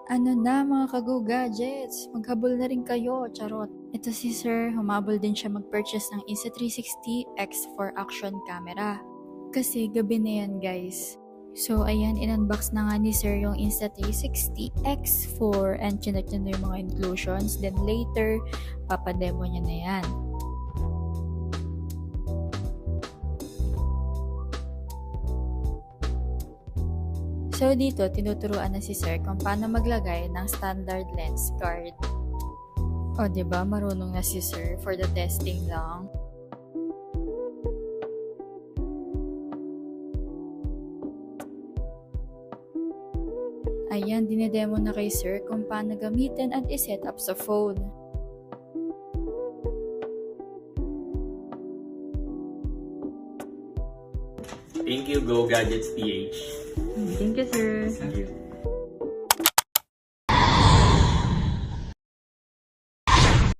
Ano na mga ka-Go Gadgets, maghabol na rin kayo, charot. Ito si Sir, humabol din siya mag-purchase ng Insta360 X4 action camera. Kasi gabi na yan guys. So ayan, in-unbox na nga ni Sir yung Insta360 X4 and chinek niya na yung mga inclusions. Then later, papademo niya na yan. So dito, tinuturuan na si Sir kung paano maglagay ng standard lens card. O diba, marunong na si Sir for the testing lang. Ayan, dinedemo na kay Sir kung paano gamitin at iset up sa phone. Thank you, Go Gadgets PH. Thank you, Sir. Thank you.